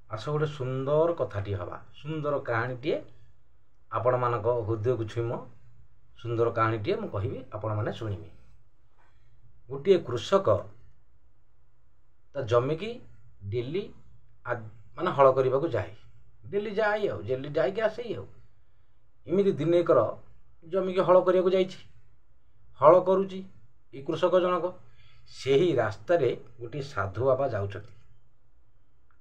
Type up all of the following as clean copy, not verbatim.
आस गोटे सुंदर कथाटी हवा सुंदर कहानीटीए आपण मानक हृदय को छुईम सुंदर कहानीटीए मु कहबी आपण माने शुणिबे। गोटे कृषक ता जमी की डेली माने हल करने को जाए डेली जाए डेली जाइए आसे इमिति दिने कर जमी की हल करने को जाइए हल करुची ये कृषक जनक से ही रास्ता रे गोटे साधु बाबा जाउछथि।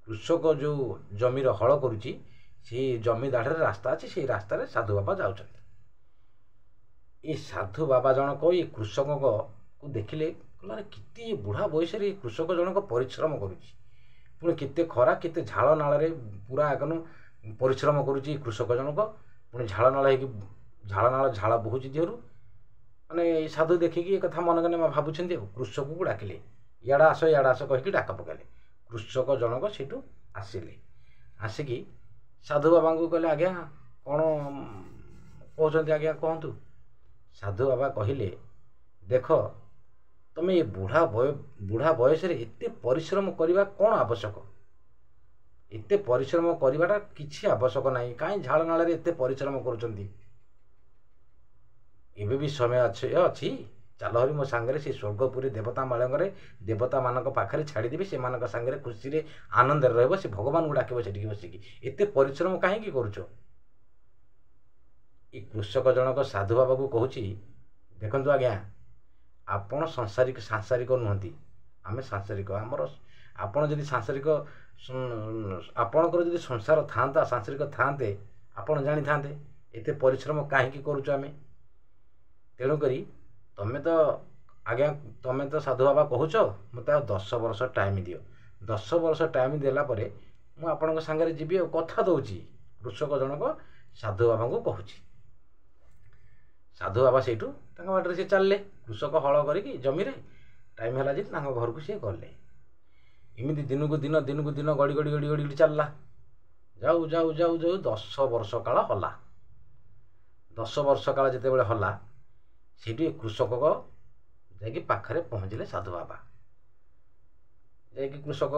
कृषक जो जमीर हल करुची से जमी दाढ़ रास्ता अच्छी से रास्ता रे साधु बाबा जाउछथि। ये साधु बाबा जनक ये कृषक को देखिले कहला केते बुढ़ा बयस रे कृषक जनक परिश्रम करुची पुणी केते खरा केते झाल नाल रे पूरा आगन परिश्रम करुची कृषक जनक पुणी झाल नाल है झाल नाल झाल बहुची देहरु माने साधु देखिकी कथा मन कने भाबुछन्ती कृषक को डाकिले याडा आस कहिकी डाक पकाले कृषक जनक सेठू आसिले आसिकी साधु बाबा को कहले आज्ञा कौन कहते आज्ञा कहतु। साधु बाबा कहले देख तुम ये बुढ़ा बयस एते परिश्रम करने कौन आवश्यक एते परिश्रम करवाटा किसी आवश्यक नहीं कहीं झाड़ नाल एते परिश्रम करुछन्ती एबे भी समय अच्छी चल हरी मो सांगरे से स्वर्गपुरी देवता मालंगरे देवता मानक पाखरे छाड़ीदेवी से मानक सांगरे खुशी रे आनंद रहबो से भगवान को डाकिबो सेठी बसिकी एते परिश्रम काहे करुछ। ये कृषक जनक साधु बाबा को कहूची देखंतु आज्ञा आपण सांसारिक नुहंती आमे सांसारिक आमर आपण जदि सांसारिक आपणकर जदि संसार थांता सांसारिक थांते आपण जानी थांते एते परिश्रम काहे करुछ आमे तेणु करी तमें तो आज्ञा तमें तो साधु बाबा कहूच मत 10 वर्ष टाइम दियो 10 वर्ष टाइम देला परे मु आपन सांगे जीवी कथा दौची कृषक जनक साधु बाबा को कहूची। साधु बाबा सेठू बाटर से चलले कृषक हल करी जमी टाइम है घर को सी गले इमिति दिन को दिन गड़ी गड़ी गड़ी गड़ी चलला जाऊ जाऊ जाऊ जाऊ 10 वर्ष काल हला 10 वर्ष काल जिते बड़े हला सेठी कृषक को जाकि पाखरे पहुँचले साधु बाबा जाकि कृषक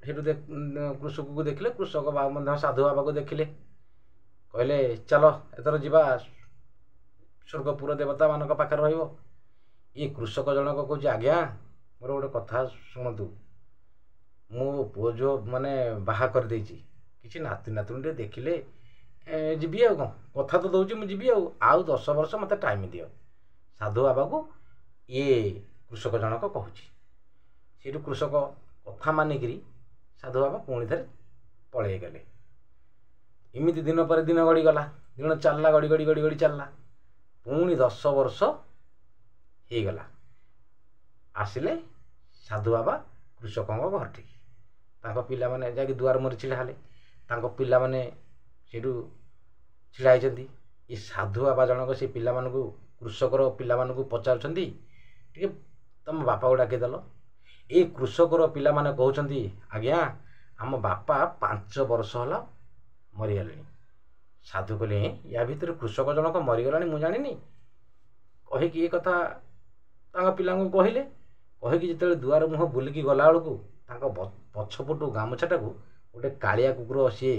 कृषक को देखिले कृषक बाबा साधु बाबा को देखिले कहले चलो एथर जीवा स्वर्गपुर देवता मानक पाखरे रहिबो। ये कृषक जनक कहूँ आज्ञा मोर गोटे कथा शुणु मो पुओ जो माने बाहा कर देछि किछि नाती नातुणी देखिले जीवी आ कथा तो दौची मुझे जीवी आउ 10 वर्ष मत टाइम दियो साधु बाबा को ये कृषक जनक कहूँ से कृषक कथा मानिकी साधु बाबा पुणी थे पलि गले इमिति दिन पर दिन गड़ी गला दिन चलला गड़ी गड़ी गड़ी गड़ी चलला पुणी 10 वर्ष हो गला आसिले साधु बाबा कृषक घर टी पिला माने जाकि दुआर मुहर छिड़ा हेले पिला माने सेठू छिड़ा होती ये साधु बाबा जनक से पिला मानकु कृषकर पिला मानकु पचारुछन्ती टिके तम बापा को डाकिदेल ये कृषकर पिला माने कहउछन्ती आज्ञा आम बापा 5 वर्ष होला मरीगले। साधु कहले या भितर कृषक जनक मरीगला मु जानिनी कहीकि ये कथा पिला कहले कहीकि जिते दुआर मुह बुलिकी गला बेलू पछपटू गामछाटा को गोटे कालिया कुकुर सी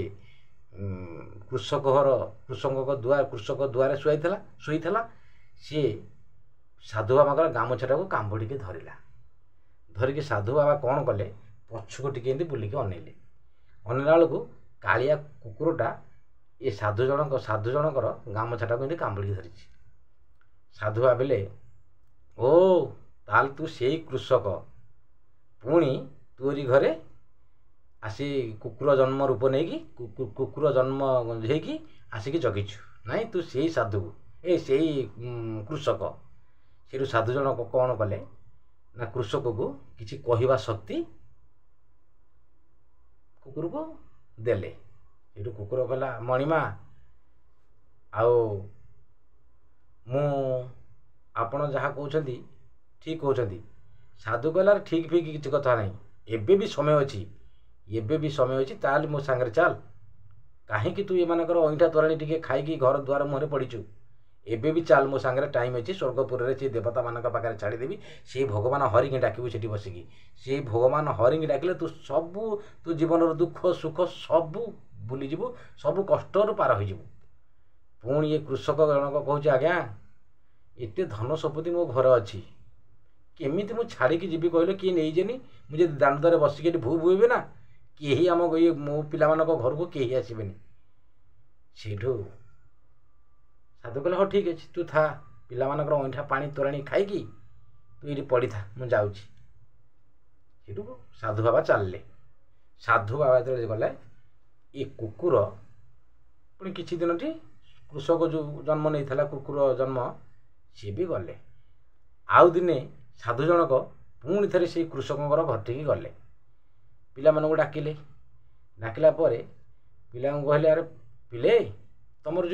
कृषक दुआरे शुईला सी साधु बाबा गामछाटा को कांबड़ी धरला धरिकी साधु बाबा कौन कले पछको टिके बुलिकी अनेले अनेला बेलू कालिया कुकुरटा ये साधु जनकर गामछाटा को कांबड़ी धरी साधु भाविले ओ ताल तू से कृषक पुणी तोरी घरे आसी कुकुर जन्म रूप नहीं कुकुर जन्म होगी आसिकी जगिछु नाई तू से साधु ए से कृषक से साधु जनक कौन कले ना कृषक को किसी कहवा शक्ति कुकुर को देले ये कुकुर कहला मणिमा आओ मु आपण जहाँ कहते ठीक कहते साधु कहला ठीक फिक किसी कथा नहीं एबे भी समय अच्छी एबे भी समय अच्छी ताल मो सांगरे चल कहीं तू ये मानकर अईठा तोराणी टिके खाई घर द्वार मुहरे पड़ीचु एबे भी चल मो सांगे टाइम अच्छी स्वर्गपुर से देवता मान पाखे छाड़देवी से भगवान हरिंग डाकबू से बसिकी से भगवान हरिंग डाकिले तू सबू तू जीवन दुख सुख सबू भूलीजु सबू कष्ट पार हो पुणी ये कृषक जनक कहूँ आज्ञा एत धन संपत्ति मो घर अच्छी केमी मुझे छाड़ी जीवी कहले किए नहीं मुझे दांडे बसिक भू भूबे ना कहीं आम ये मो पिला घर को कहीं आसबे सेठू साधु कहले हाँ ठीक अच्छे तू था पिला अंठा पानी तोराणी खाई तू ये पड़ी था मुझे जाऊँगी साधु बाबा चलले साधु बाबा जो गले ये कुकुर पुणी किछि दिन टी कृषक जो जन्म नहीं था कुकुर जन्म सी भी गले आउ दिने साधु जनक पुणी थे से कृषक घर टी गले पिला डाकिले डाकिला पिला कहले अरे पिले तुमर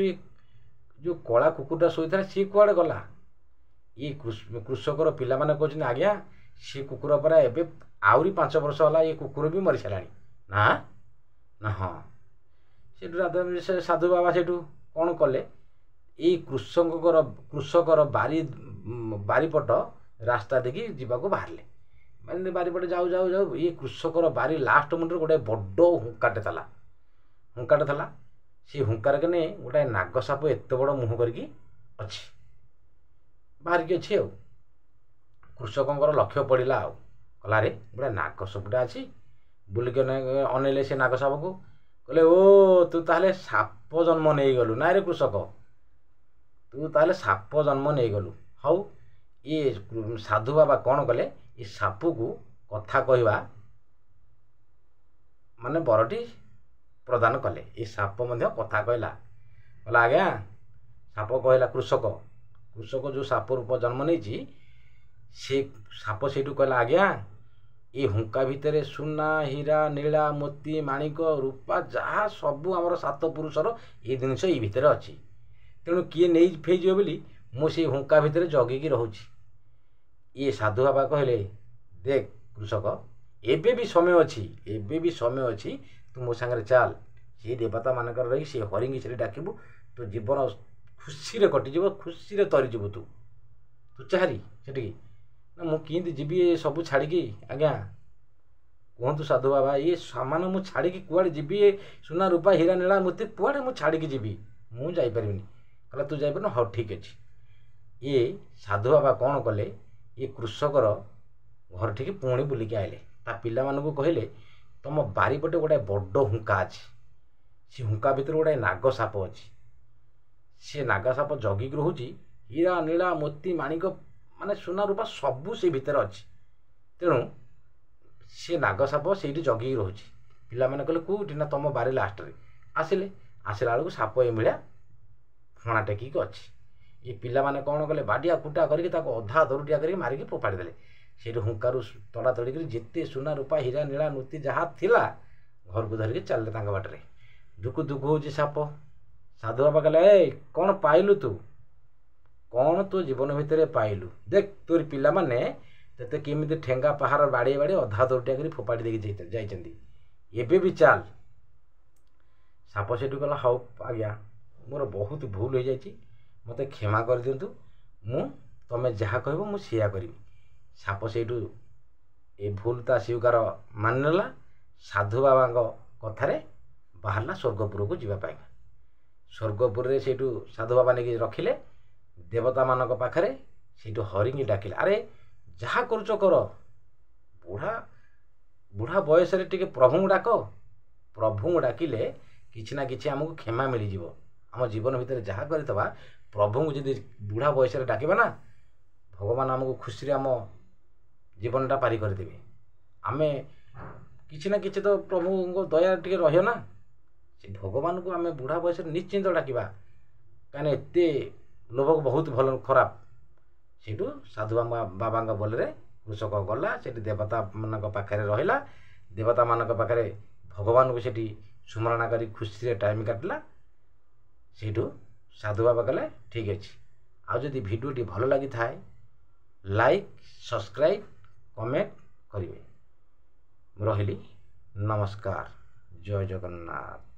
जो कला कुकुरटा शोता सी कुआड़े गला ये कृषकर पिला माने कहते आज्ञा सी कुकुर परा एबे आउरी 5 वर्ष होला ये कुकुर भी मरी सारा ना ना हाँ से साधु बाबा से कौन कले ये कृषकर बारीपट रास्ता देखी जीवाक बाहर मैंने बारीपटे जाऊ जाऊ जाऊ ये कृषकर बारी लास्ट मुंडे गोटे बड़ हुंकाटे था सी हुंकार के नहीं गोटे नागसाप एत बड़ मुह करके अच्छी बाहर की अच्छी कृषक लक्ष्य पड़ा आला रे गोटे नागसापटा अच्छी बुलिक अनेले से नागसाप को कहले ओ तू ताले साप जन्म नहीं गलु ना रे कृषक तू ताले साप जन्म नहीं गलु हाउ ये साधु बाबा कौन कले ये साप को कथा कहवा माने बरटी प्रदान कले ये साप कथा कहला कहला आज्ञा साप कहला कृषक जो साप रूप जन्म नहीं से साप से कहला आज्ञा ये हुंका भितर सुना हीरा नीला मोती माणिक रूपा जहाँ सबू आमर 7 पुरुषर ये जिनस ये भितर अच्छी तेणु किए नहीं फेज बोली मुझे हुंका भितर जगिकी रोची ये साधु बाबा कहले देख कृषक एबे भी समय अच्छी तू मो सांगे चल से देवता मानक रही से हरिंगी से डाकबू तो जीवन खुशी कटिज खुशी तरीजु तू चाहरी से ना मुझे जीवी सब छाड़ी आज्ञा कहतु साधु बाबा ये सामान मुझे छाड़ी कुआड़े जीवी सुना रूपा हीरा नीला मोती कुआड़े मुझे छाड़ी जीवी मुझे जापरि कहला तू जापर हाँ ठीक अच्छे ये साधु बाबा कौन कले ये कृषकर घर टी पुणी बुलिकी आइले ता पिला मानू कहले तुम बारीपटे गोटे बड़ हुंका अच्छी से हुंका भितर गोटे नागसाप अच्छी से नागसाप जगिक रोची हीरा नीला मोती माणिक माने सुना रूपा सबू से भितर अच्छी तेणु से नागसाप से जगिक रोची पिला माने कहले कौटी ना तुम बारी लास्ट रे आसिले आसला बेलू साप ए भाया फणा टेकिक अच्छी ये पिला माने कौन कले बाडिया कुटा करके अधा दरुटिया करके मारिकी फोपाड़ी देले से हुंकारु तड़ा तड़ी कर जिते सुना रूपा हीरा नीला मोती जहाँ थिला घर को धरिकी चलले बाटे दुकु दुकु हो साप साधु बाबा कहले कौन पाइलु तू कौन तू जीवन भितर पाइलु देख तोर पिला माने तेते केमिति ठेंगा पहाड़ बाड़े बाड़े अधा दरुटिया कर फोपाड़ी देकी जाइछन्ती एबे भी चल साप से कहला हाउ आज्ञा मोर बहुत भूल हो जाइछि मते क्षमा कर दिंतु मु तमे जहाँ कहबो मु सिया करिवि साप से ए भूलता स्वीकार मानला साधु बाबा कथार बाहरला स्वर्गपुर को जीवाई स्वर्गपुर रे से साधु बाबा नहीं रखिले देवता मान पाखे से हरिंगी डाकिले अरे जहाँ करुच कर बुढ़ा बुढ़ा बयस टे प्रभु डाक प्रभु डाकिले किसी ना कि आमको क्षमा मिल जाव आम जीवन भितर जहाँ करवा प्रभु को जब बुढ़ा बयस डाकबा ना भगवान आमको खुशी आम जीवनटा पारी करदेवे आमे किसी ना किसी तो प्रभु दया टे रही ना से भगवान को आम बुढ़ा बयस निश्चिंत डाकवा कहीं एत लोभ बहुत भल खराब से साधु बाबा बल कृषक गला से देवता मान पाखे रहा देवता मान पाखे भगवान को से स्मरणा कर खुशी टाइम काटला से साधु बाबा कहले ठीक अच्छे आज भिडियोटी भल लगी थाए लाइक सब्सक्राइब कमेंट करेंगे रही नमस्कार जय जगन्नाथ।